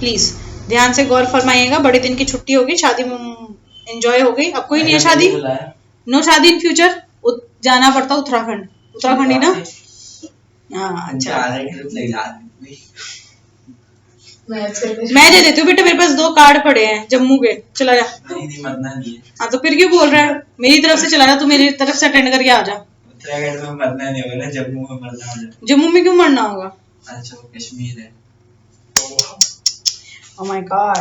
Please ध्यान से गौर फरमाइएगा। बड़े दिन की छुट्टी होगी, शादी एंजॉय हो गई। अब कोई नहीं है शादी, नो शादी इन फ्यूचर। जाना पड़ता उत्तराखंड, उत्तराखंड ही ना। हाँ अच्छा, मैं दे देती हूँ बेटा, मेरे पास 2 कार्ड पड़े हैं जम्मू के, चला जा। नहीं मरना नहीं है। हाँ तो फिर क्यों बोल रहा है? मेरी तरफ से चला जा, तू मेरी तरफ से अटेंड करके आ जा। उत्तराखंड में मरना नहीं होगा ना, जम्मू में मरना होगा। जम्मू में क्यों मरना होगा? अच्छा वो कश्मीर है। Oh my God,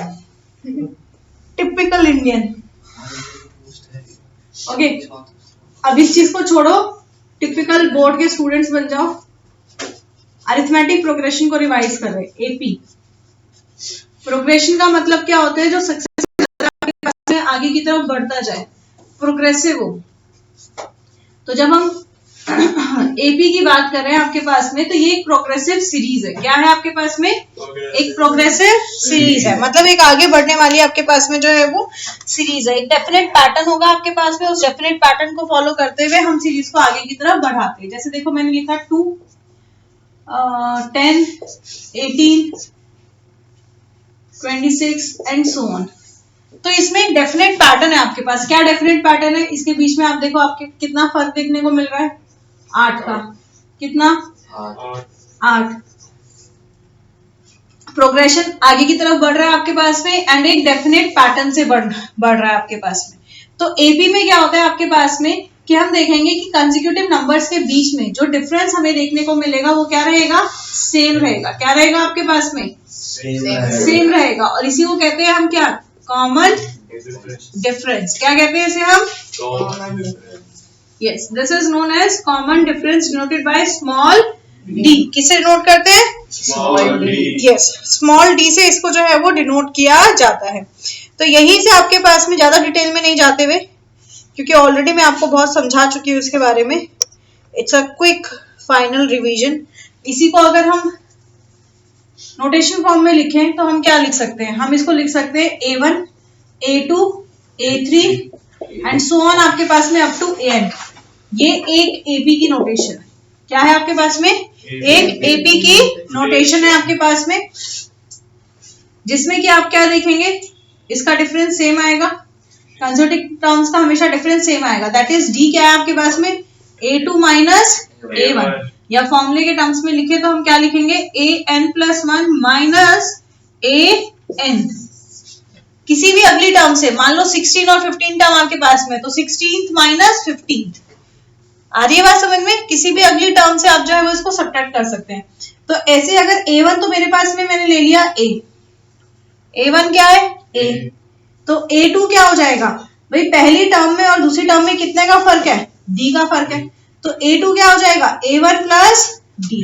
typical Indian. Okay, अब इस चीज को छोड़ो, टिपिकल बोर्ड के स्टूडेंट्स बन जाओ। अरिथमेटिक प्रोग्रेशन को रिवाइज कर रहे हैं, एपी। प्रोग्रेशन का मतलब क्या होता है? जो सक्सेस आगे की तरफ बढ़ता जाए, प्रोग्रेसिव हो। तो जब हम एपी की बात कर रहे हैं आपके पास में, तो ये एक प्रोग्रेसिव सीरीज है। क्या है आपके पास में? एक प्रोग्रेसिव सीरीज है, मतलब एक आगे बढ़ने वाली आपके पास में जो है वो सीरीज है। एक डेफिनेट पैटर्न होगा आपके पास में, उस डेफिनेट पैटर्न को फॉलो करते हुए हम सीरीज को आगे की तरफ बढ़ाते हैं। जैसे देखो मैंने लिखा 2, 10, 18, 26 एंड सो ऑन। तो इसमें एक डेफिनेट पैटर्न है आपके पास। क्या डेफिनेट पैटर्न है? इसके बीच में आप देखो आपके कितना फर्क देखने को मिल रहा है? 8 का। कितना? 8। प्रोग्रेशन आगे की तरफ बढ़ रहा है आपके पास में, एंड एक डेफिनेट पैटर्न से बढ़ रहा है आपके पास में। तो एपी में क्या होता है आपके पास में कि हम देखेंगे कि कंसेक्यूटिव नंबर्स के बीच में जो डिफरेंस हमें देखने को मिलेगा वो क्या रहेगा? सेम रहेगा। क्या रहेगा आपके पास में? सेम रहेगा। और इसी को कहते हैं हम क्या? Common difference. क्या कहते हैं इसे हम? Common difference. Yes, this is known as common difference, denoted by small D. किसे डिनोट करते हैं? Small D. Yes, small D से इसको जो है वो डिनोट किया जाता है। तो यहीं से आपके पास में ज्यादा डिटेल में नहीं जाते हुए, क्योंकि ऑलरेडी मैं आपको बहुत समझा चुकी हूँ इसके बारे में। It's a quick final revision. इसी को अगर हम नोटेशन फॉर्म में लिखें तो हम क्या लिख सकते हैं? हम इसको लिख सकते हैं A1, A2, A3 and so on आपके पास में अप टू AN। ये एक एपी की नोटेशन है। क्या है आपके पास में? एक एपी की नोटेशन है आपके पास में, जिसमें कि आप क्या देखेंगे? इसका डिफरेंस सेम आएगा। कंसेक्यूटिव टर्म्स का हमेशा डिफरेंस सेम आएगा। दैट इज डी क्या है आपके पास में? A2 minus A1। या फॉर्मूले के टर्म्स में लिखे तो हम क्या लिखेंगे? AN+1 minus AN। किसी भी अगली टर्म से, मान लो 16 और 15 टर्म आपके पास में, तो 16th माइनस 15th। आ रही है बात समझ में? किसी भी अगली टर्म से आप जो है वो इसको सब्ट्रैक्ट कर सकते हैं। तो ऐसे अगर A1 तो मेरे पास में मैंने ले लिया A। A1 क्या है? A। तो A2 क्या हो जाएगा? भाई पहली टर्म में और दूसरी टर्म में कितने का फर्क है? D का फर्क है। तो A2 क्या हो जाएगा? A1 plus D।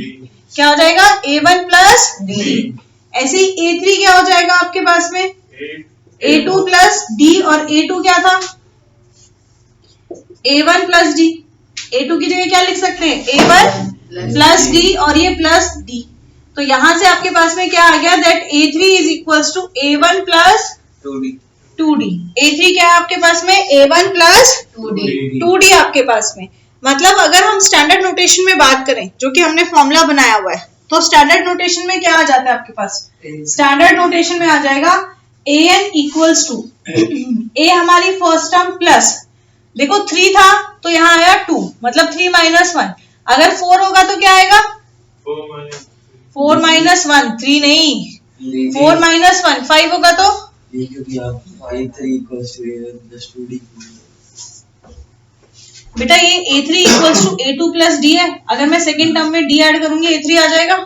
क्या हो जाएगा? A1 plus D। ऐसे ही A3 क्या हो जाएगा आपके पास में? A2 plus D। और A2 क्या था? A1 plus D। A2 की जगह क्या लिख सकते हैं? A1 प्लस D और ये प्लस D। तो यहां से आपके पास में क्या आ गया? That A3 is equals to A1 plus 2D। A3 क्या है आपके पास में? A1 प्लस 2D आपके पास में। मतलब अगर हम स्टैंडर्ड नोटेशन में बात करें, जो कि हमने फॉर्मूला बनाया हुआ है, तो स्टैंडर्ड नोटेशन में क्या आ जाता है आपके पास? स्टैंडर्ड नोटेशन में आ जाएगा AN इक्वल्स टू A हमारी फर्स्ट टर्म प्लस, देखो 3 था तो यहाँ आया 2, मतलब 3 माइनस 1। अगर 4 होगा तो क्या आएगा? 4 माइनस 1, 3 नहीं, 4 माइनस 1, 5 होगा तो बेटा ये A3 equals to A2 plus D है। अगर मैं सेकेंड टर्म में D ऐड करूंगी A3 आ जाएगा।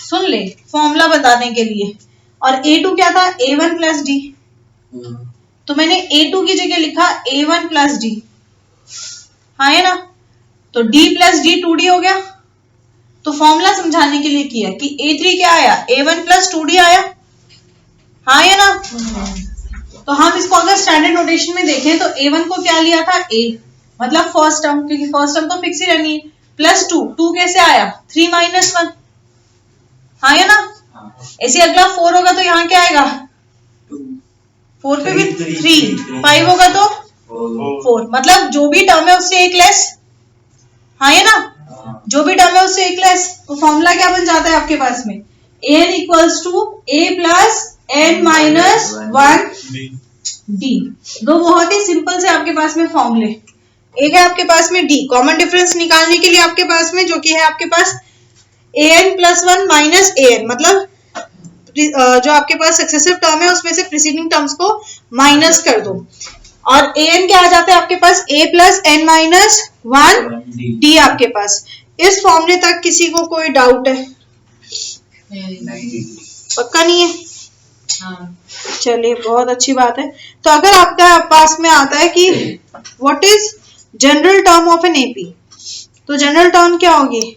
सुन ले, फॉर्मूला बताने के लिए। और A2 क्या था? A1 plus D। तो मैंने A2 की जगह लिखा A1 प्लस D। हाँ है ना? तो D प्लस D 2D हो गया। तो फॉर्मूला समझाने के लिए किया कि A3 क्या आया? A1 प्लस 2D आया। हाँ है ना? तो हम इसको अगर स्टैंडर्ड नोटेशन में देखें तो A1 को क्या लिया था? A, मतलब फर्स्ट टर्म, क्योंकि फर्स्ट टर्म तो फिक्स ही रहनी है, प्लस 2 कैसे आया? 3 माइनस 1। हाँ है ना? ऐसे अगला 4 होगा तो यहाँ क्या आएगा? 4 पे भी 3, 5 होगा तो 4, मतलब जो भी टर्म है उससे एक लेस। हाँ है ना? जो भी टर्म है उससे एक लेस। तो फॉर्मूला क्या बन जाता है आपके पास में? an equals to a plus n minus 1 d। दो बहुत ही सिंपल से आपके पास में फॉर्मूले, एक है आपके पास में d, कॉमन डिफरेंस निकालने के लिए आपके पास में जो कि है आपके पास an प्लस 1 माइनस an, मतलब जो आपके पास सक्सेसिव टर्म है उसमें से प्रीसीडिंग टर्म्स को माइनस कर दो, और an क्या आ जाता है आपके पास a plus n minus 1 d आपके पास। इस फॉर्मूले तक किसी को कोई डाउट है? पक्का नहीं है? हाँ। चलिए बहुत अच्छी बात है। तो अगर आपका पास में आता है कि what is general term of an AP, तो जनरल टर्म क्या होगी?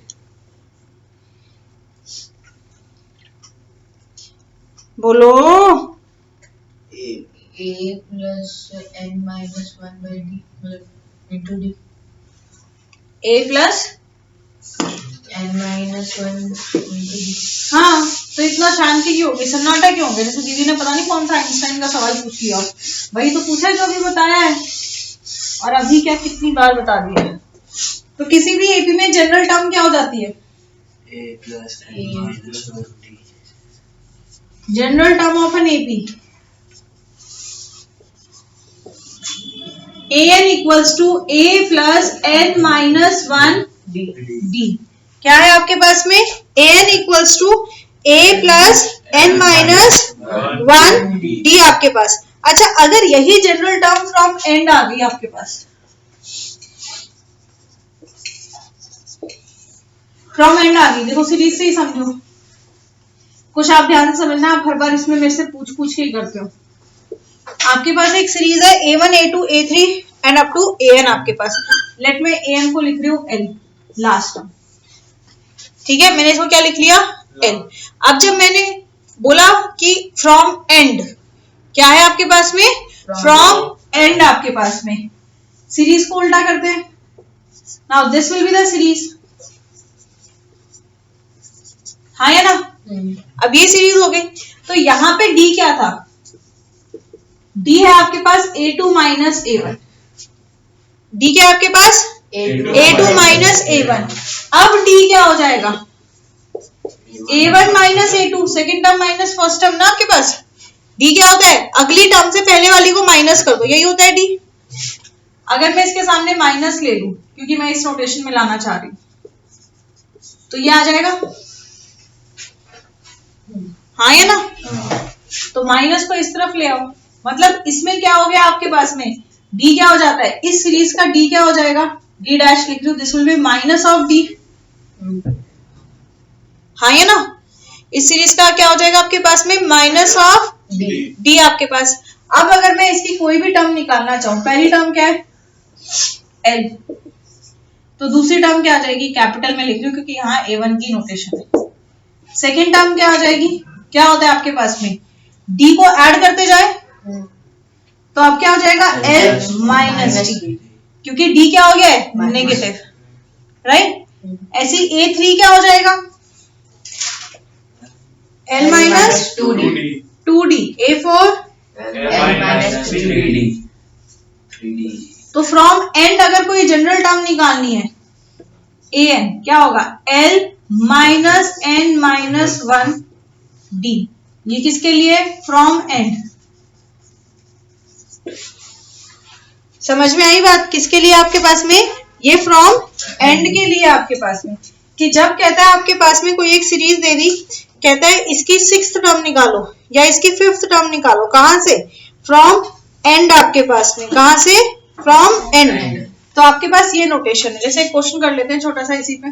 बोलो। a plus n minus 1 by d into d। a plus n minus 1 into d। हाँ, तो इतना शांति क्यों होगी, सन्नाटा क्यों होगा? जैसे दीदी ने पता नहीं कौन सा आइंस्टाइन का सवाल पूछ लिया, वही तो पूछा जो अभी बताया है, और अभी क्या कितनी बार बता दिया है। तो किसी भी एपी में जनरल टर्म क्या हो जाती है? a plus n minus 1d। General term of an AP an equals to a plus n minus 1 d। क्या है आपके पास में? an equals to a plus n minus 1 d आपके पास। अच्छा, अगर यही जनरल टर्म फ्रॉम एंड आ गई आपके पास, फ्रॉम एंड आ गई, देखो सीरीज से ही समझो, कुछ आप ध्यान से समझना, आप हर बार इसमें मेरे से पूछ के ही करते हो। आपके पास एक सीरीज है a1 a2 a3 and up to an आपके पास। लेट में an को लिख रही हूँ l, लास्ट टर्म, ठीक है, मैंने इसको क्या लिख लिया? l। अब जब मैंने बोला कि फ्रॉम एंड, क्या है आपके पास में? फ्रॉम एंड आपके पास में, सीरीज को उल्टा करते हैं। Now this will be the series, हाँ या ना? अब ये सीरीज हो गई, तो यहाँ पे d क्या था? d है आपके पास a2 माइनस a1। d क्या है आपके पास? a2 minus a1। अब d क्या हो जाएगा? a1 minus a2, second term minus first term ना आपके पास। d क्या होता है? अगली टर्म से पहले वाली को माइनस कर दो, यही होता है d। अगर मैं इसके सामने माइनस ले लूं, क्योंकि मैं इस नोटेशन में लाना चाह रही हूं, तो ये आ जाएगा, हाँ या ना? तो माइनस को इस तरफ ले आओ, मतलब इसमें क्या हो गया आपके पास में? d क्या हो जाता है? इस सीरीज का d क्या हो जाएगा? d डैश लिख लो, this will be minus of d, हाँ या ना? इस सीरीज का क्या हो जाएगा आपके पास में? माइनस ऑफ d आपके पास। अब अगर मैं इसकी कोई भी टर्म निकालना चाहूं, पहली टर्म क्या है? l, तो दूसरी टर्म क्या आ जाएगी? कैपिटल में लिख रही हूँ क्योंकि यहाँ a1 की नोटेशन है। सेकेंड टर्म क्या आ जाएगी? क्या होता है आपके पास में? d को ऐड करते जाए, तो अब क्या हो जाएगा? l माइनस d, क्योंकि d क्या हो गया है? Negative, right? ऐसे a3 क्या हो जाएगा? l minus 2d, a4 l minus 3d। तो फ्रॉम एंड अगर कोई जनरल टर्म निकालनी है, an क्या होगा? l minus n minus 1 d। ये किसके लिए? From and. समझ में आई बात? किसके लिए आपके पास में? ये फ्रॉम एंड के लिए आपके पास में, कि जब कहता है आपके पास में कोई एक सीरीज दे दी, कहता है इसकी 6th टर्म निकालो या इसकी 5th टर्म निकालो, कहां से? फ्रॉम एंड आपके पास में, कहां से? From and. तो आपके पास ये नोटेशन है। जैसे एक क्वेश्चन कर लेते हैं छोटा सा इसी पे,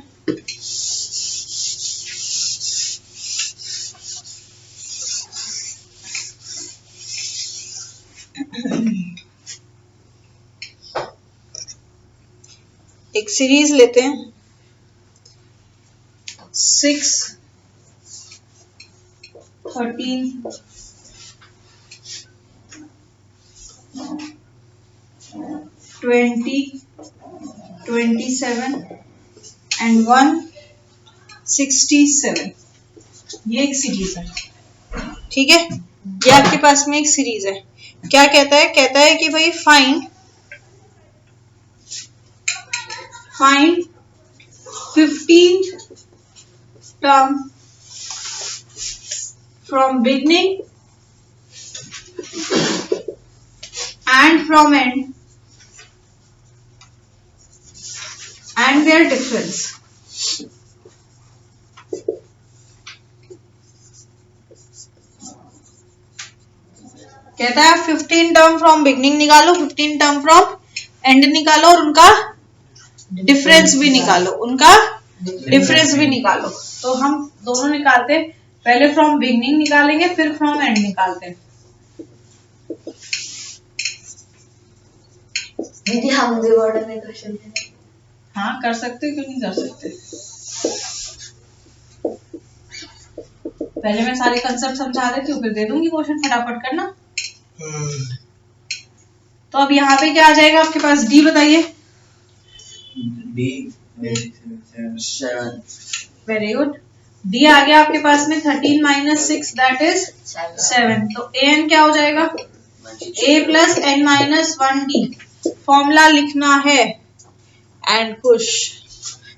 एक सीरीज लेते हैं 6 13 20 27 एंड 167। ये एक सीरीज है, ठीक है? ये आपके पास में एक सीरीज है। क्या कहता है? कहता है कि भाई find 15th term from beginning and from end and their difference. कहता है 15 टर्म फ्रॉम बिगनिंग निकालो, 15 टर्म फ्रॉम एंड निकालो और उनका डिफरेंस भी निकालो, उनका डिफरेंस भी निकालो। तो हम दोनों निकालते हैं, पहले फ्रॉम बिगनिंग निकालेंगे फिर फ्रॉम एंड निकालते हैं। दीदी हम भी ऑर्डर में कर सकते हैं। हाँ कर सकते, क्यों नहीं कर सकते। पहले मैं सारे कंसेप्ट समझा देती हूँ, फिर दे दूंगी क्वेश्चन, फटाफट करना। तो अब यहाँ पे क्या आ जाएगा आपके पास, डी बताइए। डी 7। Very good. डी आ गया आपके पास में 13 माइनस 6 दैट इज 7। तो ए एन क्या हो जाएगा, a plus N minus 1 d. Formula लिखना है and push.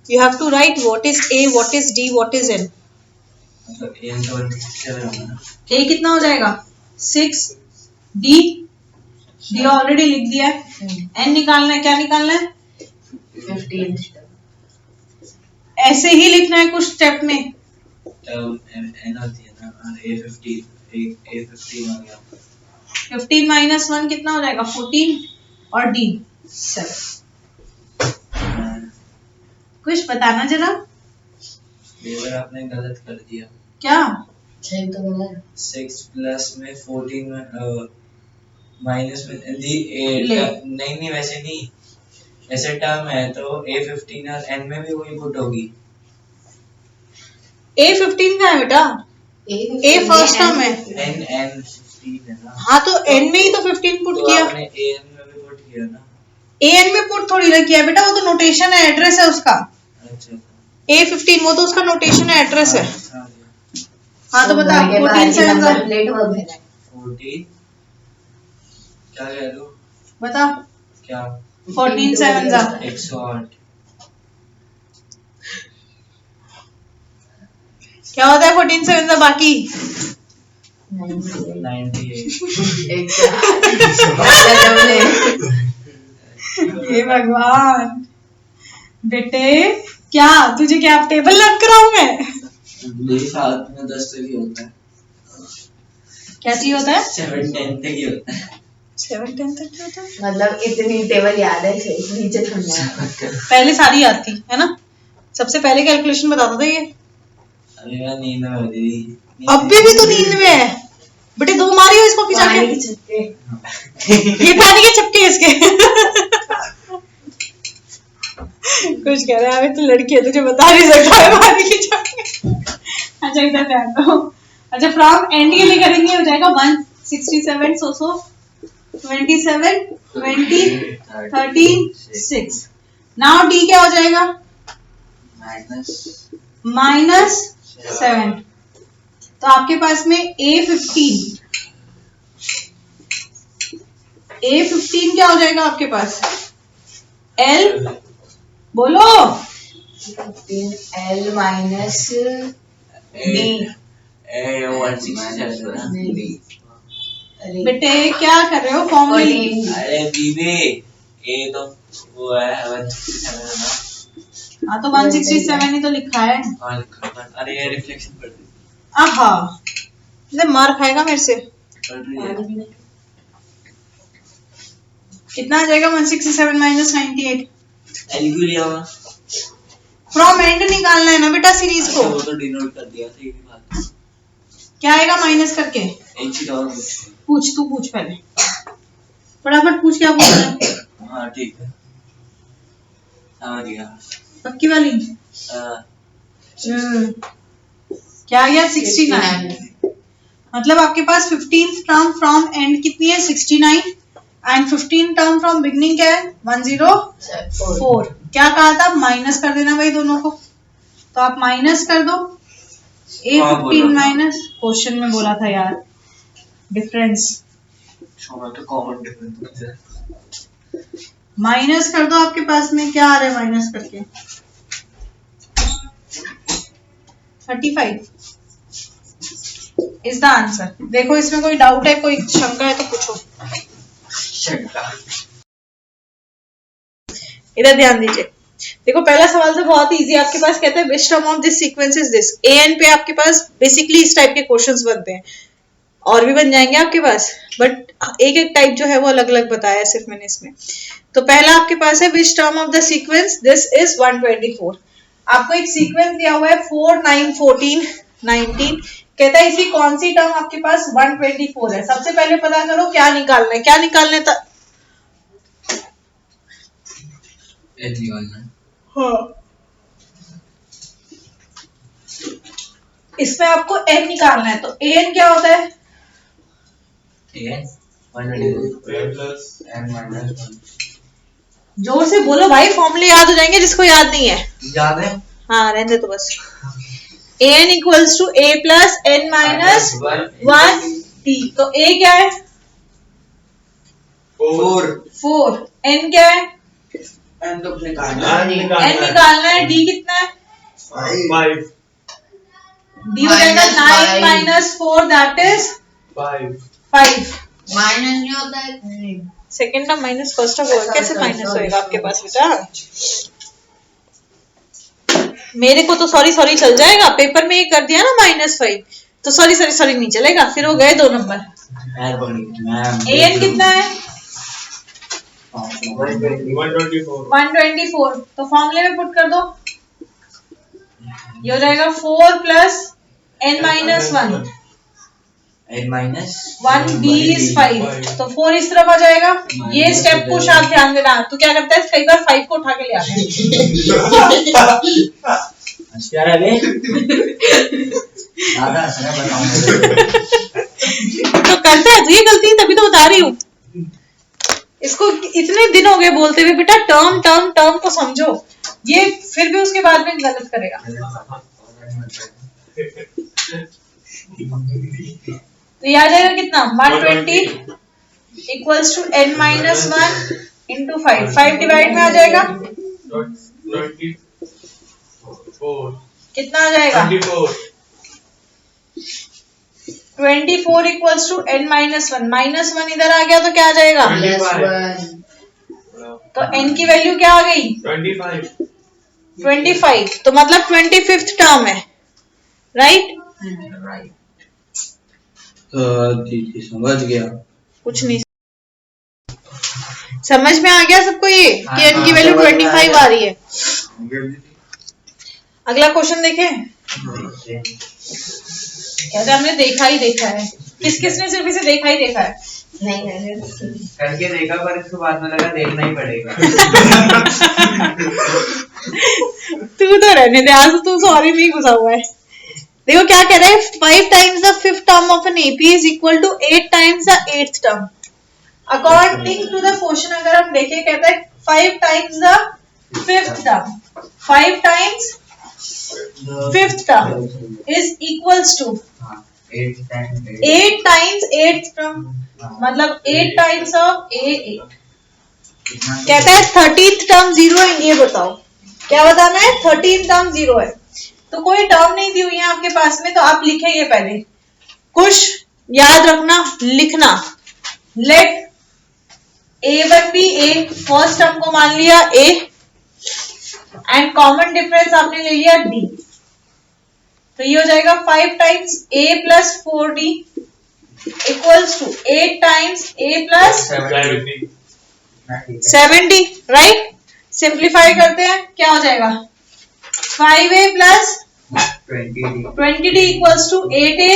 You have to write what is a, what is d, what is n. मतलब ए एन तो 7 होगा ना। ए कितना हो जाएगा 6, डी डी ऑलरेडी लिख दिया है। एन निकालना है, क्या निकालना है 15। ऐसे ही लिखना है कुछ स्टेप में। एन होती है ना, ए 15 आ गया। 15 माइनस 1 कितना हो जाएगा 14 और डी 7। कुछ बताना जरा। लेबर आपने गलत कर दिया। क्या सही तो बोला। 6 प्लस में 14 में माइनस में दी ले। नहीं वैसे नहीं, ऐसे टर्म है तो A15 और N में भी वही पुट होगी। A15 का है बेटा, ए फर्स्ट टर्म है। N 15 है ना। हाँ तो एन में ही तो 15 पुट तो किया। आपने AN में भी पुट किया ना। एन में पुट थोड़ी ना किया बेटा, वो तो नोटेशन है, एड्रेस है उसका। अच्छा A15 वो तो उसका नोटेशन है, एड्रेस है। हाँ, हाँ तो बता 14 से नंबर प्लेट वो भेजना। 14 क्या कह लो बता क्या 14 7 जा 108 क्या होता है 14 7 जा बाकी 98 हे भगवान। बेटे क्या तुझे क्या टेबल लग कराऊं मैं? मेरे साथ में 10 तक ही होता है। क्या चीज होता है 7 10 तक ही होता है। 7 10 तक क्या होता है? मतलब इतनी टेबल याद है नीचे छोड़ना है। पहले सारी याद थी है ना, सबसे पहले कैलकुलेशन बताता था ये। अरे यार नींद में होती थी। अभी भी तो नींद में है बेटे, दो मारी हो इसको खिंचा पानी के। की छत्ते। ये पानी के चपके इसके। कुछ कह रहा है, अबे तू लड़की है तुझे बता नहीं सकता है पानी के चपके। अच्छा इधर ध्यान दो। अच्छा फ्रॉम एंड के लिए करेंगे, हो जाएगा 167 सो 27 20 13 6। नाउ डी क्या हो जाएगा माइनस 7। तो आपके पास में A15 क्या हो जाएगा आपके पास L बोलो L माइनस डी। 167 बेटे क्या कर रहे हो फॉर्मूले। 14। अरे दीदी ए तो वो है 167 है ना। हाँ तो 167 ही तो लिखा है। हाँ लिखा था। अरे ये रिफ्लेक्शन पड़ रही आहा ले मार खाएगा मेरे से। पड़ रही है। कितना आ जाएगा 167 माइनस 98। एलक्यू लिया हुआ फ्रॉम एंड निकालना है ना बेटा सीरीज को। वो तो डिनोट कर दिया सही बात। क्या आएगा माइनस करके। एक चीज और पूछ तू पूछ पहले फटाफट पूछ क्या पूछ रहा है। हाँ ठीक है समझ गया। पक्की वाली क्या आ गया 69। मतलब आपके पास 15 टर्म फ्रॉम एंड कितनी है 69 एंड 15 टर्म फ्रॉम बिगनिंग क्या है 104। क्या कहा था माइनस कर देना भाई दोनों को, तो आप माइनस कर दो। A15 माइनस क्वेश्चन में बोला था यार डिफरेंस, तो कॉमन डिफरेंस है। माइनस कर दो। आपके पास में क्या आ रहा है माइनस करके 35। Is the answer. देखो इसमें कोई डाउट है, कोई शंका है तो पूछो। शंका। इधर ध्यान दीजिए। देखो पहला सवाल तो बहुत इजी आपके पास, कहता है which term of this sequence is this. N पे आपके पास बेसिकली इस टाइप के क्वेश्चंस बनते हैं, और भी बन जाएंगे आपके पास, बट एक एक टाइप जो है वो अलग अलग बताया है सिर्फ मैंने इसमें। तो पहला आपके पास है which term of the sequence this is 124। आपको एक सीक्वेंस दिया हुआ है 4 9 14 19, कहता है इसी कौन सी टर्म आपके पास 124 है। सबसे पहले पता करो क्या निकालना है, क्या निकालना है एन निकालना है। हाँ। इसमें आपको एन निकालना है, तो एन क्या होता है? N 124 N minus 1। जोर से बोलो भाई, फॉर्मूले याद हो जाएंगे जिसको याद नहीं है। याद है? हाँ रहने दे तो बस। N equals to A plus N minus 1 T. तो ए क्या है? 4। एन क्या है? एन तो निकालना है। एन निकालना है। डी कितना है? 5 डी हो जाएगा 9 माइनस 4 दैट इज 5। माइनस नहीं होता है। Second term minus first term होगा, कैसे माइनस होएगा आपके पास बेटा? मेरे को तो सॉरी सॉरी चल जाएगा, पेपर में ये कर दिया ना -5, तो सॉरी सॉरी सॉरी नहीं चलेगा, फिर हो गए 2 नंबर। एन कितना है? 124। तो फॉर्मूले में पुट कर दो, ये हो जाएगा 4 plus N minus 1 N minus 1 D is 5। तो 4 इस तरफ आ जाएगा। ये स्टेप को शायद ध्यान देना, तू क्या करता है कई बार 5 को उठा के ले आता है। होशियार है बे। दादा सर बताऊंगा। तो करता है, तो ये गलती तभी तो बता रही हूँ। इसको इतने दिन हो गए बोलते हुए बेटा टर्म टर्म टर्म को समझो, ये फिर भी उसके बाद में गलत करेगा। तो ये आ जाएगा कितना? 120 equals to n minus 1 into 5। 5 divide में आ जाएगा 24 कितना आ जाएगा? 24 इक्वल्स टू n माइनस 1। -1 इधर आ गया तो क्या आ जाएगा? तो n की वैल्यू क्या आ गई? 25। तो मतलब 25th टर्म है, राइट? समझ गया। कुछ नहीं समझ में आ गया सबको ये कि n की वैल्यू 25 आ रही है। अगला क्वेश्चन देखें। कहते हमने देखा ही देखा है। किस किसने सिर्फ इसे देखा ही देखा है? नहीं करके देखा, पर इसके बाद में लगा देखना ही पड़ेगा। तू तो रहने दे, आज तू सॉरी नहीं घुसा हुआ है। देखो क्या कह रहे हैं, 5 times the 5th term of an AP is equal to 8 times the 8th term. According to the question अगर हम देखें, कहता है 5 times the 5th term, 5 times 5th term is equals to 8 times 8th term, मतलब 8 times of A8। कहता है 13th term 0 है, ये बताओ क्या बताना है? 13th टर्म 0 है। तो कोई टर्म नहीं दी हुई है आपके पास में, तो आप लिखेंगे पहले कुछ याद रखना, लिखना let A1 be A, first term को मान लिया A एंड कॉमन डिफरेंस आपने ले लिया D। तो ये हो जाएगा 5 times A plus 4D equals to 8 times A plus 7D, right? Simplify करते हैं, क्या हो जाएगा? 5A plus 20D equals to 8A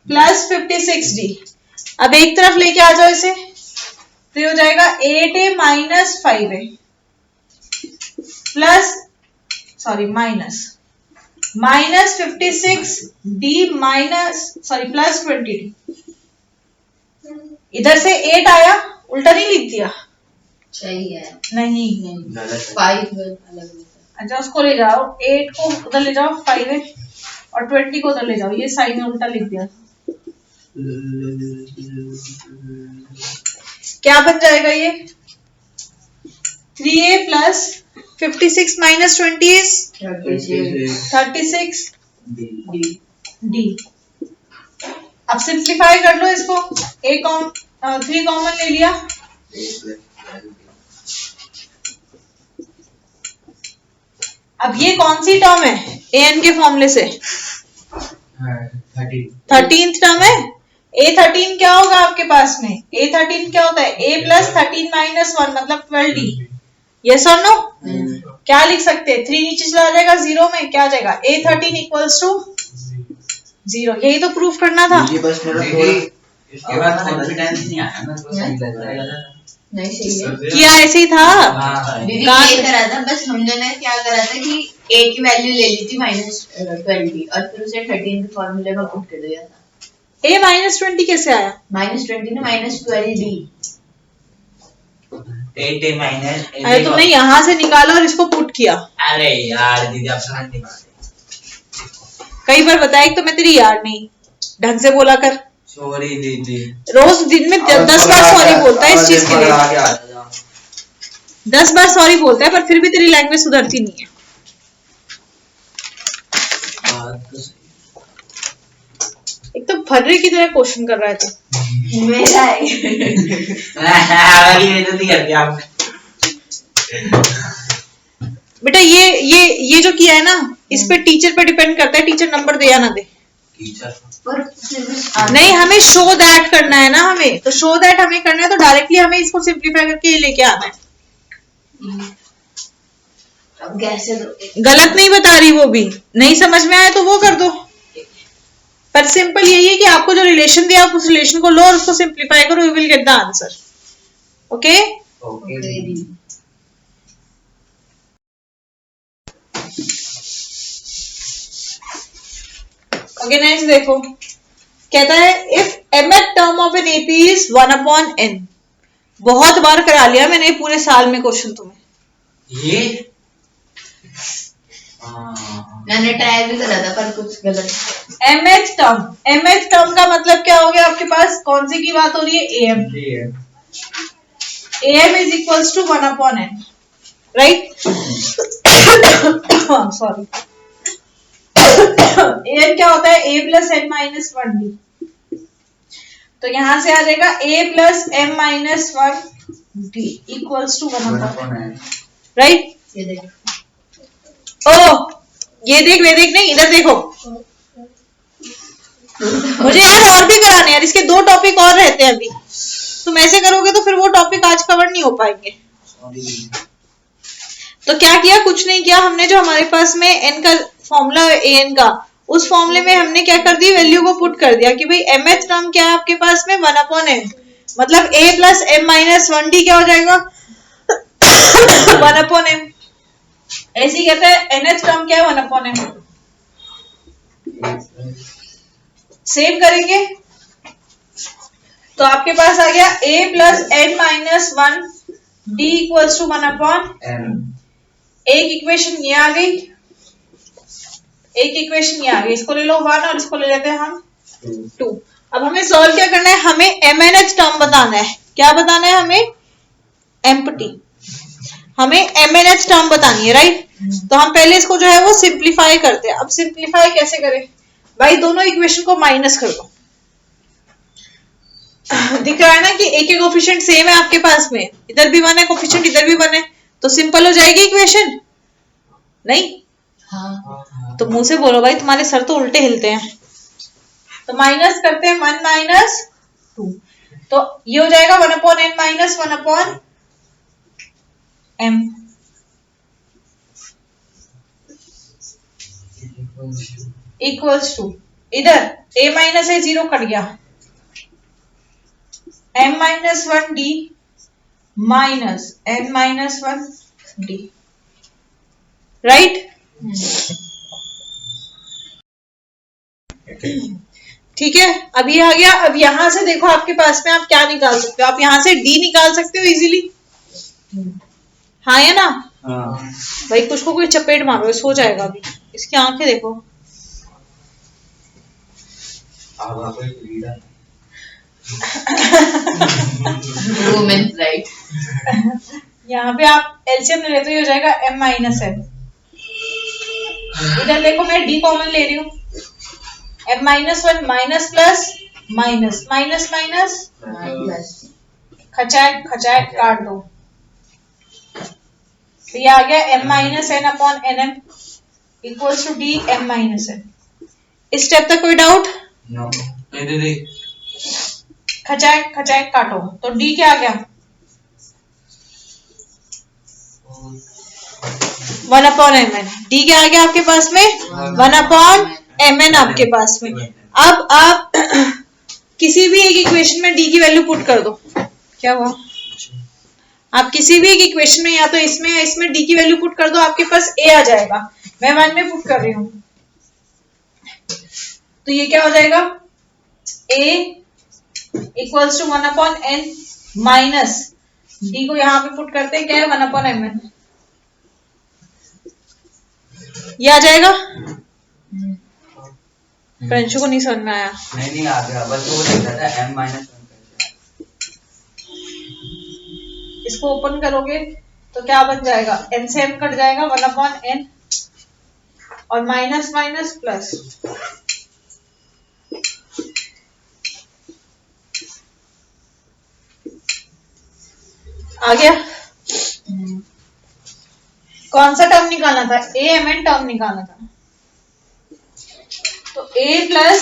plus 56D। अब एक तरफ लेके आ जाओ इसे, तो ये हो जाएगा 8A minus 5A plus minus 56D plus 20D। इधर से 8 आया, उल्टा नहीं लिख दिया? सही है। नहीं 5 अलग। अच्छा उसको ले जाओ, 8 को उधर ले जाओ 5A और 20 को उधर ले जाओ, ये साइन में उल्टा लिख दिया। क्या बन जाएगा ये? 3A plus 56 minus 20 is 36 D। D. अब सिंप्लीफाई कर लो इसको, ए कॉम 3 कॉमन ले लिया, अब ये कौन सी टर्म है ए एन के फॉर्मूले से? 13th टर्म है। A13 क्या होगा आपके पास में? A13 क्या होता है? A प्लस 13 माइनस 1 मतलब 12D। यस और नो? क्या लिख सकते हैं? 3 नीचे चला जाएगा 0 में, क्या आ जाएगा? A13 equals to 0। यही तो प्रूफ करना था। ये बस मेरा थोड़ा इसके बाद कॉन्फिडेंस नहीं आया ना, तो सही लग रहा है। नहीं सही है किया ऐसे ही था। दीदी, ये करा था बस हमने ना, क्या करा था कि a की वैल्यू ले ली थी -20 और फिर उसे 13 के फॉर्मूले में पुट कर दिया था। A -20 कैसे आया? -20 ना -12D। अरे तुमने यहाँ से निकाला और इसको पुट किया। अरे यार दीदी आप समझ नहीं पाते। कई बार बताया कि तो मैं तेरी यार नहीं, ढंग से बोला कर। सॉरी दीदी। रोज दिन में 10 बार सॉरी बोलता है इस चीज के लिए, 10 बार सॉरी बोलता है, पर फिर भी तेरी लैंग्वेज सुधरती नहीं है। एक तो फर्रे की तरह क्वेश्चन कर रहा है तू। मेरा है बेटा ये जो किया है ना, इस पे टीचर पे डिपेंड करता है, टीचर नंबर दे या ना दे। पर नहीं, हमें शो दैट करना है ना, हमें तो शो दैट हमें करना है, तो डायरेक्टली हमें इसको सिंप्लीफाई करके लेके आना है। अब कैसे गलत नहीं बता रही, वो भी नहीं समझ में आया तो वो कर दो, पर सिंपल यही है कि आपको जो रिलेशन दिया आप उस रिलेशन को लो और उसको सिंप्लीफाई करो, you will get the answer. Okay okay next देखो, कहता है if mth term of an AP is 1/n। बहुत बार करा लिया मैंने पूरे साल में क्वेश्चन तुम्हें। ये मैंने ट्राई भी करा था पर कुछ गलत। mth टर्म का मतलब क्या हो गया आपके पास? कौन सी की बात हो रही है? am is equals to 1/n, right? Sorry, an क्या होता है? a plus n minus 1d। तो यहां से आ जाएगा a plus m minus 1d equals to 1/n, right? ये देखो, ओ ये देख, वे देख नहीं, इधर देखो। मुझे यार और भी कराने यार, इसके 2 टॉपिक और रहते हैं अभी। तुम ऐसे करोगे तो फिर वो टॉपिक आज कवर नहीं हो पाएंगे। तो क्या किया? कुछ नहीं किया हमने, जो हमारे पास में n का फॉर्मूला है an का, उस फॉर्मूले में हमने क्या कर दी? वैल्यू को पुट कर दिया कि भाई mth टर्म क्या है आपके पास में? 1/n, मतलब a plus m minus 1d क्या हो जाएगा? 1/m। ऐसे ही कहते हैं nth टर्म क्या है? 1/n। सेम करेंगे तो आपके पास आ गया a plus n minus 1d equals to 1/n। एक इक्वेशन ये आ गई, एक इक्वेशन ये आ गई, इसको ले लो 1 और इसको ले लेते हैं हम 2। अब हमें सॉल्व क्या करना है? हमें mnth टर्म बताना है। क्या बताना है हमें? एम्प्टी। हमें mnth टर्म बतानी है, राइट? तो हम पहले इसको जो है वो सिंप्लीफाई करते हैं। अब सिंप्लीफाई कैसे करें भाई? दोनों इक्वेशन को माइनस कर दो। दिख रहा है ना कि एक एक कोफिशिएंट सेम है आपके पास में, इधर भी 1 है कोफिशिएंट, इधर भी 1 है, तो सिंपल हो जाएगी इक्वेशन, नहीं? हाँ तो मुंह से बोलो भाई, तुम्हारे सर तो उल्टे हिलते हैं। तो माइनस करते हैं 1 माइनस 2, तो ये हो जाएगा 1/n minus 1/m equals to, इधर a माइनस है 0 कट गया, m minus 1d minus n minus 1d, right? ठीक है, अब ये आ गया। अब यहां से देखो आपके पास में आप क्या निकाल सकते हो? आप यहां से d निकाल सकते हो इजीली, हाँ या ना? हाँ। भाई कुछ को कोई चपेट मारो, सो जाएगा अभी। इसकी आंखें देखो, वुमेन्स राइट। यहाँ पे आप एलसीएम ले लेते हो, हो जाएगा m माइनस n। इधर देखो मैं d कॉमन ले रही हूँ, m minus 1 minus plus minus minus minus plus खचाट खचाट काट दो, तो ये आ गया m minus n upon n m equals to d m minus n. इस स्टेप तक कोई डाउट? नो दीदी खचाट खचाट काटो, तो डी क्या आ गया? 1 अपॉन एम एन। डी क्या आ गया आपके पास में? 1 अपॉन एम एन आपके पास में। अब आप किसी भी एक इक्वेशन में डी की वैल्यू पुट कर दो। क्या हुआ? आप किसी भी एक इक्वेशन में या तो इसमें या इसमें डी की वैल्यू पुट कर दो, आपके पास ए आ जाएगा। मैं 1 में पुट कर रही हूं, तो ये क्या हो जाएगा? a equals to 1 upon N minus D को यहां पे पुट करते हैं, क्या है? 1 अपॉन एम एन। ये आ जाएगा? प्रिंशु को नहीं समझ में आया। नहीं आ गया, बस वो लिख रहा था m माइनस 1। इसको ओपन करोगे तो क्या बन जाएगा? n से m कट जाएगा, 1 अपॉन n और माइनस माइनस प्लस। आ गया? कौन सा टर्म निकालना था? a m n टर्म निकालना था। तो a प्लस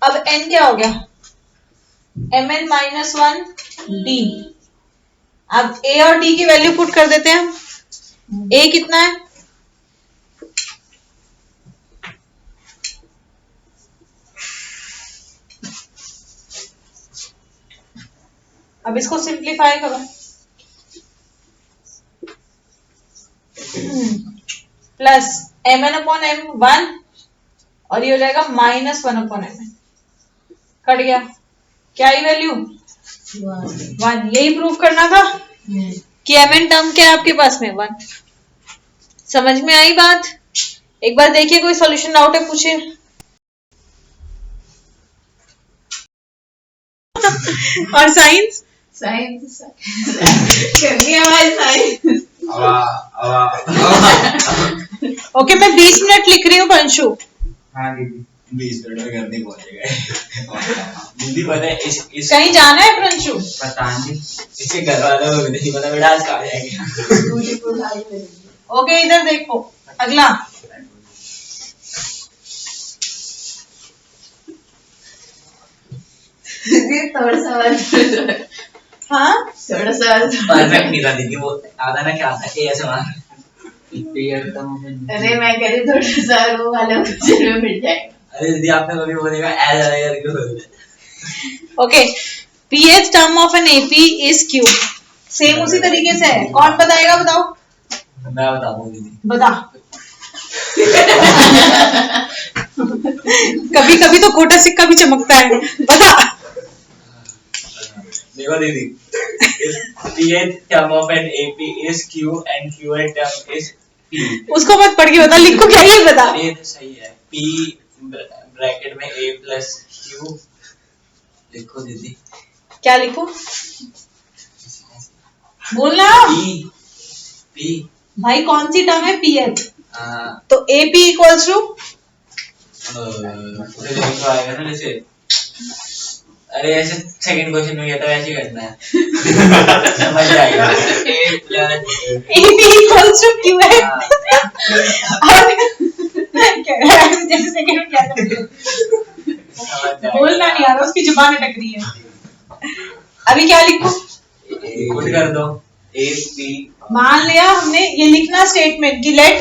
अब n क्या हो गया? m n minus 1 d। अब a और d की वैल्यू पुट कर देते हैं। a कितना है? अब इसको सिंप्लीफाई करो। Plus M N upon M 1 और ये हो जाएगा minus 1 upon M N. Cut गया। क्या ही वैल्यू? 1। यही प्रूव करना था कि एम एन टर्म क्या है आपके पास में? 1। समझ में आई बात? एक बार देखिए, कोई सॉल्यूशन डाउट है पूछिए। और साइंस साइंस करनी है हमारी साइंस। ओके, मैं 20 मिनट लिख रही हूँ पंशु। हाँ दीदी 20 मिनट में घर नहीं पहुंचेगा। दीदी पता है इस कहीं जाना है पंशु? पता नहीं, इसके घर वालों को भी नहीं पता बेटा आज कहाँ जाएंगे। ओके, इधर देखो अगला। थोड़ा सा हाँ, थोड़ा सा परफेक्ट नहीं था दीदी, वो आधा ना क्या आता है ऐसे मार। अरे मैं कह रही थोड़ा सा वो वाला क्वेश्चन में मिल जाएगा। अरे दीदी आपने कभी बोलेगा ऐसा करके बोल दे। Okay, pH term of N AP is Q। Same उसी तरीके से है। कौन बताएगा? बताओ। मैं बताऊंगा दीदी। बता। कभी कभी तो खोटा सिक्का भी चमकता है। बता। देखो दीदी, pH term of an AP is Q and QA term is P। उसको मत पढ़ के बता, लिखो क्या ये बता। ये तो सही है। P ब्रैकेट में A प्लस Q लिखो दीदी। क्या लिखो? बोलना। P भाई कौन सी टर्म है? pH। हाँ तो AP इक्वल्स टू आएगा ना जैसे, अरे ऐसे सेकंड क्वेश्चन में तो ऐसे करना है। समझ जाएगा। A plus AP equals to QA। जैसे सेकंड में क्या करते? बोलना नहीं आ रहा, उसकी जुबान अटक रही है। अभी क्या लिखो? खुद कर दो। A P मान लिया हमने ये लिखना स्टेटमेंट कि let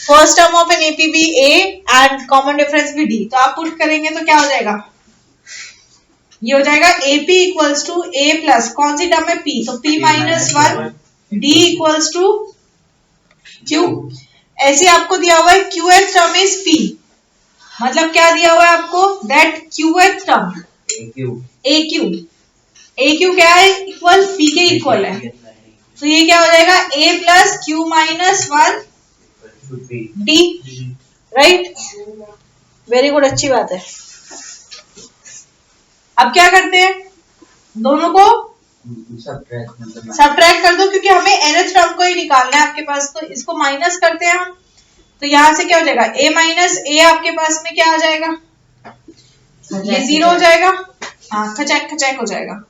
first term of N AP be A and common difference भी D। तो आप पुट करेंगे तो क्या हो जाएगा? ये हो जाएगा AP equals to A plus कौन सी टर्म है? P। तो P minus 1 D equals to Q। ऐसे आपको दिया हुआ है QH टर्म इज P। मतलब क्या दिया हुआ है आपको? दैट QH टर्म AQ क्या है? इक्वल P के इक्वल है। तो ये क्या हो जाएगा? A plus Q minus 1 D। Right, very good, अच्छी बात है। अब क्या करते हैं? दोनों को सबट्रैक्ट कर दो, क्योंकि हमें nth टर्म को ही निकालना है आपके पास। तो इसको माइनस करते हैं हम, तो यहां से क्या हो जाएगा? A माइनस A आपके पास में क्या आ जाएगा? ये 0 हो जाएगा, हाँ खचैक खचैक हो जाएगा।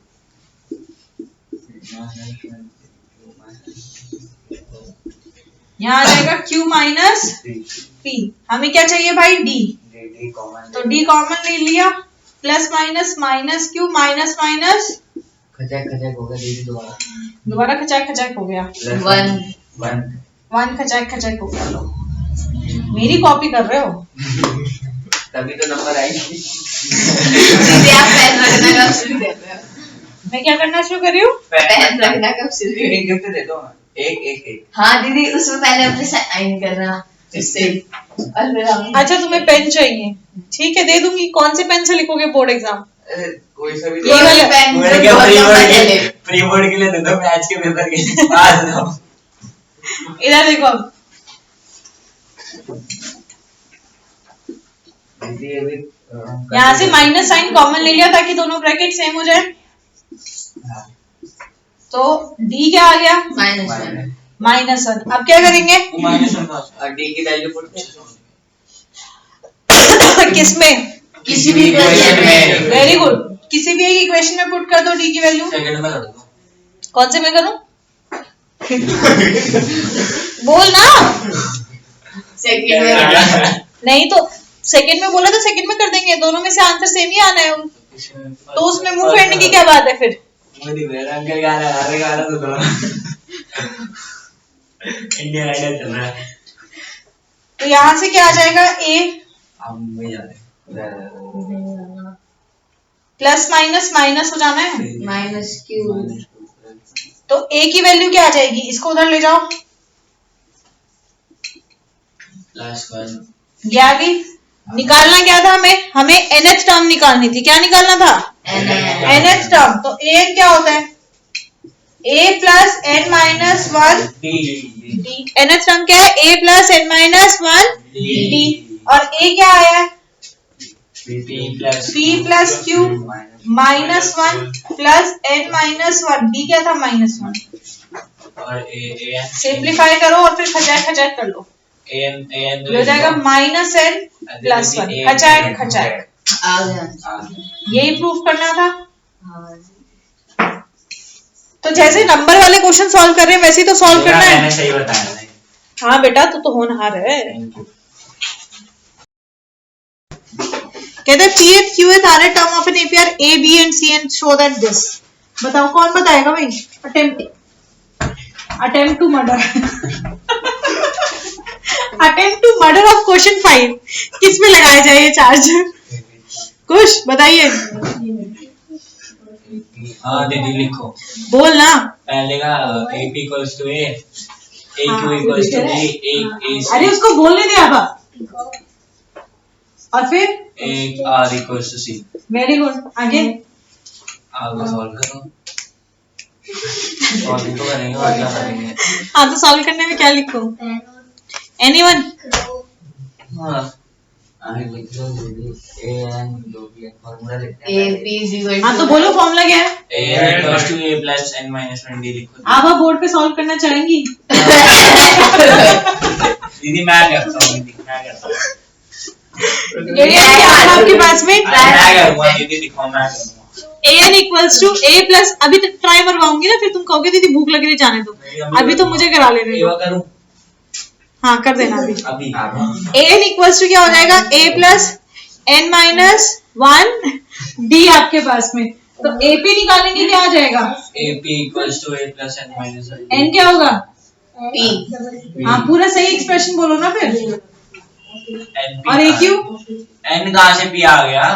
यहाँ आ जाएगा Q माइनस P। हमें क्या चाहिए भाई? D। तो D कॉमन ले लिया, plus minus minus Q minus minus खचाक खचाक होगा दीदी दोबारा खचाक खचाक हो गया, 1 खचाक खचाक हो गया। मेरी कॉपी कर रहे हो? तभी तो नंबर आएगी। दीदी आप पेन रखना कब शुरू कर रहे हो? मैं क्या करना शुरू कर रही हूँ? पेन रखना कब शुरू कर रहे हो? एक गिफ्ट दे दो, एक। हाँ दीदी, उसमें पहले अपने साइन करना इससे, और फिर हम अच्छा तुम्हें पेन चाहिए, ठीक है दे दूंगी। कौन से पेन से लिखोगे बोर्ड एग्जाम? कोई सा भी ये वाला पेन मेरे क्या प्री बोर्ड के लिए दे दो, मैच के पेपर के लिए पास दो। इधर देखो अब, दीदी अभी यहाँ से माइनस साइन कॉमन ले लिया ताकि दोनों ब्रैकेट सेम हो जाए। तो D क्या आ गया? माइनस -1। अब क्या करेंगे? और डी की वैल्यू पुट किसमें? किसी भी इक्वेशन में। वेरी गुड, किसी भी एक इक्वेशन में पुट कर दो D की वैल्यू। सेकंड में कर दो। कौन से में करूं? बोल ना। सेकंड में नहीं तो सेकंड में बोला तो सेकंड में कर देंगे, दोनों में से आंसर सेम ही आना है, तो उसमें मुंह फेरने की क्या बात है फिर? मुझे मेरा अंकल गाना तो दो। इंडियन आइडल चल रहा है। तो यहाँ से क्या आ जाएगा? A हम वही जा रहे हैं। प्लस माइनस माइनस हो जाना है, माइनस क्यू। तो A की वैल्यू क्या आ जाएगी? इसको उधर ले जाओ, +1 गया भी। निकालना क्या था हमें nth टर्म निकालनी थी। क्या निकालना था? nth term. तो an क्या होता है? a plus n minus 1 d। nth term क्या है? a plus n minus 1 d। और a क्या आया है? p plus q minus 1 plus n minus 1 d क्या था? -1। और an सिंप्लीफाई करो और फिर खचाक खचाक कर लो, an हो जाएगा -n प्लस 1 खचाक खचाक। आ गया। यही प्रूफ करना था। हाँ। तो जैसे नंबर वाले क्वेश्चन सॉल्व कर रहे हैं वैसे ही तो सॉल्व करना है। मैंने सही बताया नहीं। हाँ बेटा तो होनहार है। कहते हैं P and Q are a term of an APR A, B and C and show that this। बताओ कौन बताएगा भाई? Attempt to murder। Attempt to murder of question 5 किस में लगाया जाए ये चार्ज? कुछ बताइए। हाँ दीदी लिखो। बोल ना। पहले का AP equals to A, AQ equals to B, AC अरे उसको बोलने दे अब। और फिर एक R equals to C। Very good, आगे। आगे सॉल्व करो। सॉल्व तो करेंगे और क्या करेंगे? हाँ तो सॉल्व करने में क्या लिखूं? एनीवन? हाँ आगे लिख लो दीदी। AN जो भी है फॉर्मूला लिखते हैं। AP is equal हाँ to तो बोलो फॉर्मूला क्या है? AN equals to A plus N minus 1 D लिखो। आप बोर्ड पे सॉल्व करना चाहेंगी? दीदी मैं करता हूँ, दीदी मैं करता हूँ। ये क्या है आपके पास में? मैं करूँगा दीदी, दिखाओ मैं करूँगा। AN equals to A plus, अभी तक ट्राई मरवाऊंगी ना, फिर तुम कहोगे दीदी भूख लग रही है जाने दो। अभी तो मुझे करा लेने दो। करूँ हाँ कर देना अभी। अभी AN equals to क्या हो जाएगा? A plus N minus 1 D आपके पास में। तो AP निकालने के क्या आ जाएगा? AP equals to A plus N minus 1 N क्या होगा? P। हाँ पूरा सही एक्सप्रेशन बोलो ना फिर। NP और AQ? N कहाँ से P आ गया?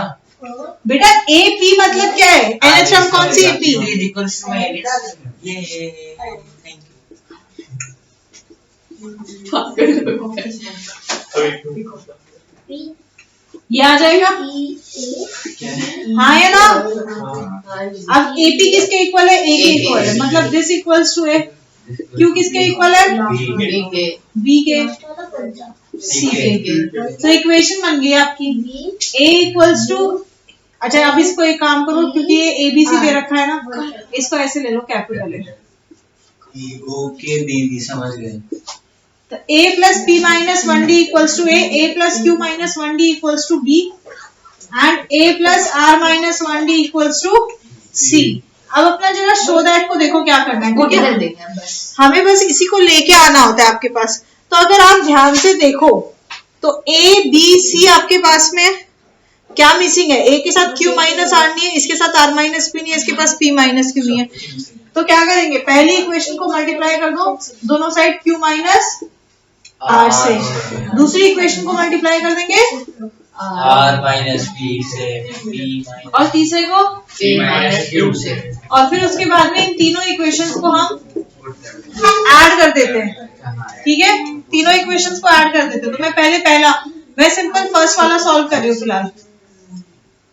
बेटा AP मतलब क्या है? NH टर्म कौन सी AP? equals to ये थैंक यू। ये आ जाएगा? हाँ है ना? अब AP किसके इक्वल है? A के इक्वल है, मतलब this equals to A। Q किसके इक्वल है? B के, C के। तो इक्वेशन बन गई आपकी A इक्वल्स टू, अच्छा अब इसको एक काम करो क्योंकि ये ABC दे रखा है ना, इसको ऐसे ले लो कैपिटल है। ओके दीदी समझ गए। तो A plus P minus 1D equals to A, A plus Q minus 1D equals to B। And a plus R minus 1d equals to c। अब अपना जरा शो दैट को देखो क्या करना है, वो ठीक है? किधर देंगे हम बस? हमें बस इसी को लेके आना होता है आपके पास। तो अगर आप ध्यान से देखो तो a b c आपके पास में क्या मिसिंग है? a के साथ q माइनस आर नहीं है, इसके साथ r माइनस p नहीं है, इसके पास p माइनस q नहीं है। तो क्या करेंगे, पहली इक्वेशन को मल्टीप्लाई कर दो दोनों साइड q माइनस r से, दूसरी इक्वेशन को मल्टीप्लाई कर देंगे R माइनस P से P माइनस और तीसरे को, a माइनस q से। और फिर उसके बाद में इन तीनों इक्वेशंस को हम ऐड कर देते हैं, ठीक है? तीनों इक्वेशंस को ऐड कर देते हैं। तो मैं सिंपल फर्स्ट वाला सॉल्व कर रही हूँ फिलहाल।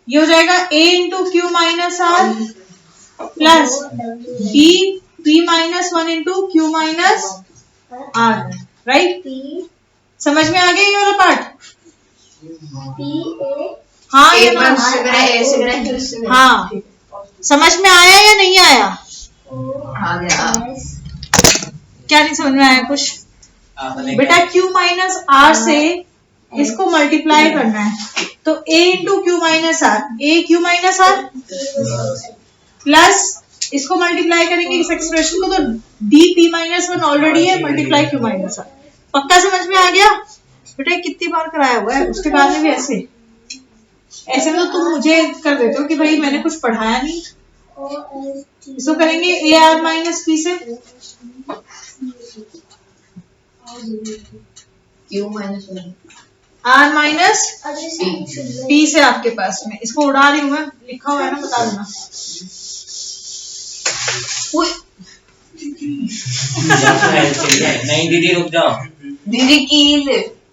ये हो जाएगा a into Q minus R plus b p minus 1 into Q minus R, right? समझ में आ गया ये वाला पार्ट? हाँ a ये पर उससे करें, a से करें, फिर उससे करें। हाँ, समझ में आया या नहीं आया? आ गया। क्या नहीं समझ में आया कुछ? बेटा q माइनस आर से इसको मल्टीप्लाई करना है, तो a into Q minus R, a Q minus R plus इसको मल्टीप्लाई करेंगे इस एक्सप्रेशन को, तो d p माइनस 1 ऑलरेडी है, मल्टीप्लाई क्यू माइनस आर। पक्का समझ में आ गया? बेटा कितनी बार कराया हुआ है, उसके बाद में भी ऐसे में तो तुम मुझे कर देते हो कि भाई मैंने कुछ पढ़ाया नहीं। इसको करेंगे a r माइनस p से, q minus 1 r minus p से आपके पास में। इसको उड़ा रही हूँ मैं, लिखा हुआ है ना, बता देना। नहीं दीदी रुक जाओ। दीदी कील।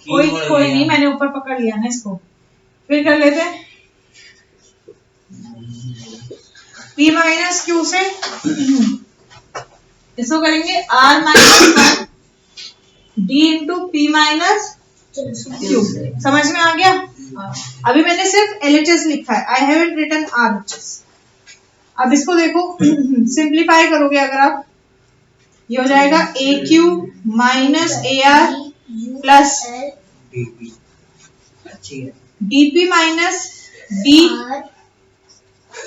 कोई नहीं, मैंने ऊपर पकड़ लिया ना इसको। फिर कर लेते हैं p माइनस क्यू से, इसको करेंगे r minus 1 d into p minus Q. समझ में आ गया? अभी मैंने सिर्फ LHS लिखा है, आई हैवंट रिटन RHS। अब इसको देखो, सिंप्लीफाई करोगे अगर आप, ये हो जाएगा a Q minus A R plus dp minus d।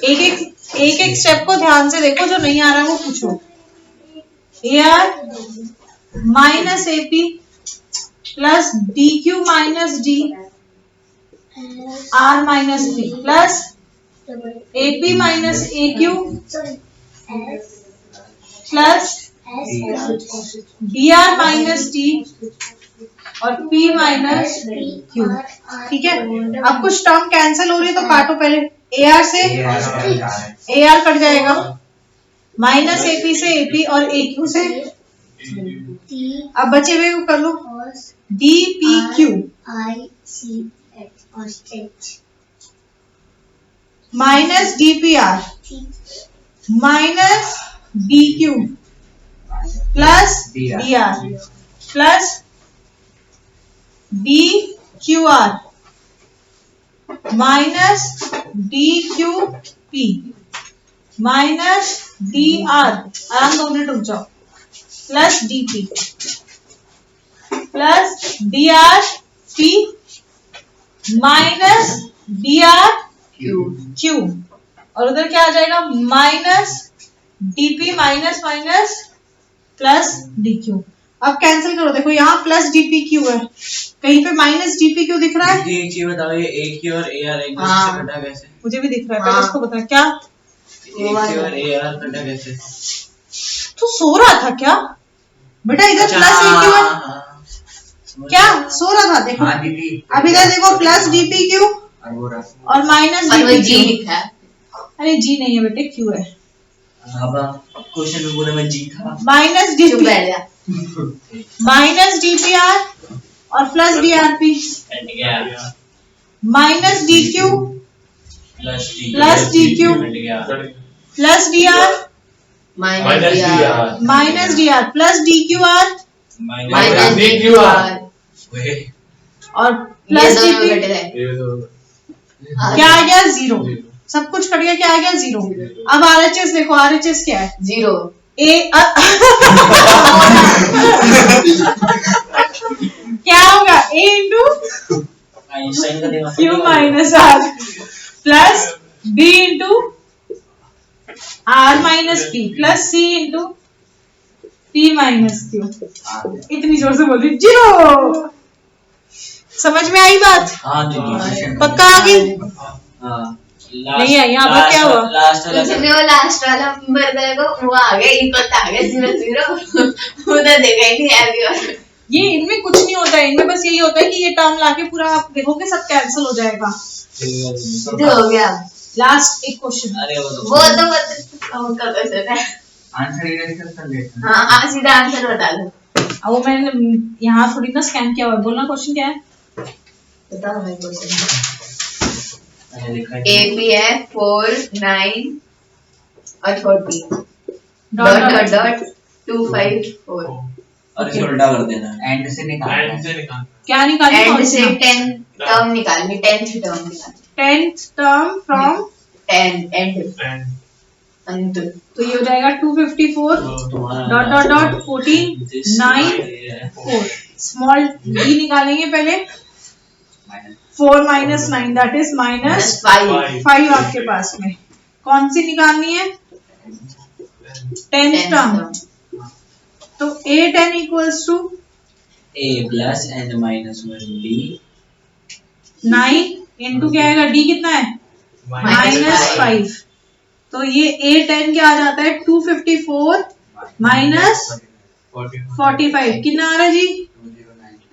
एक एक स्टेप को ध्यान से देखो, जो नहीं आ रहा वो पूछो। A R minus A P plus D Q minus D R minus P plus A P minus A Q plus D R minus D और p माइनस क्यू, ठीक है? अब कुछ टर्म कैंसिल हो रही है तो काटो पहले। AR से AR कट जाएगा, माइनस AP से AP और AQ से, अब बचे हुए को कर लो DPQ minus DPR minus DQ plus DR plus DQR minus DQP minus DR, आराम 2 मिनट रुक जाओ, plus DP plus DRP minus DRQ, और उधर क्या आ जाएगा, minus DP minus minus plus DQ। अब कैंसिल करो, देखो यहाँ प्लस DPQ है, कहीं पे माइनस DPQ दिख रहा है? एक चीज बताओ, ये AQ और AR एक दूसरे से कटा कैसे? मुझे भी दिख रहा है, पहले उसको बता क्या। AQ और AR कटा कैसे? तू सो रहा था क्या बेटा? इधर प्लस AQ है क्या? सो रहा था? देखो अब इधर देखो, प्लस DPQ और माइनस DPQ लिखा है। अरे जी नहीं है बेटे, Q है। क्वेश्चन में बोले मैं जी था। माइनस DP माइनस DPR और plus DRP minus DQ plus DQ plus DR minus DR plus DQR minus DQR और प्लस DP क्या आ गया? 0। सब कुछ कट गया, क्या आ गया? 0। अब RHS देखो, RHS क्या है? 0। क्या होगा? A इंटू आइंस्टाइन का दिमाग Q minus R plus B into R minus P plus C into P minus Q। इतनी जोर से बोल रही जीरो। समझ में आई बात? हाँ दीदी पक्का आ गई? हाँ नहीं आई, यहाँ पर क्या हुआ? लास्ट वाला कुछ नहीं, वो लास्ट वाला बर्गर को वो आ गया, इनपुट आ गया 0 उधर देखा ही नहीं यार। ये इनमें कुछ नहीं होता है, इनमें बस यही होता है कि ये टर्म लाके पूरा आप देखोगे सब कैंसिल हो जाएगा। ये हो गया। लास्ट एक क्वेश्चन। अरे वो वो तो उनका क्वेश्चन है। आंसर इरेज कर लेते हैं। हाँ सीधा आंसर बता दो। अब वो मैंने यहाँ थोड़ी ना स्कैन किया हुआ है। बोलना क्वेश्चन क्या है? बताओ भाई क्वेश्चन। मैंने लिखा है AP है 4, 9 और 40 डॉट डॉट डॉट डॉट 2, 5, 4 और इसे उल्टा कर देना एंड से निकालना एंड से निकाल क्या निकाली? एंड से 10 टर्म निकालनी, 10th टर्म निकालनी, 10th term from 10 and and अंत। तो ये हो जाएगा 254 dot dot dot 14 9 4। Small d निकालेंगे पहले। 4 माइनस 9 दैट इज माइनस 5 5 आपके पास में। कौन सी निकालनी है? 10th term. तो A10 equals to a plus and minus 1b 9 into क्या आएगा? D कितना है? माइनस 5। तो ये A10 क्या आ जाता है? 254 माइनस 45 कितना आ रहा है जी?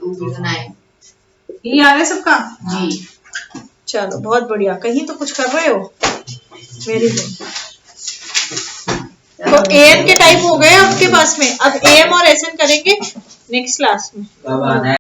209 ये आ रहा है सबका? जी। चलो बहुत बढ़िया, कहीं तो कुछ कर रहे हो। Very good. तो AM के टाइप हो गए आपके पास में। अब AM और SN करेंगे नेक्स्ट क्लास में। कब आना है?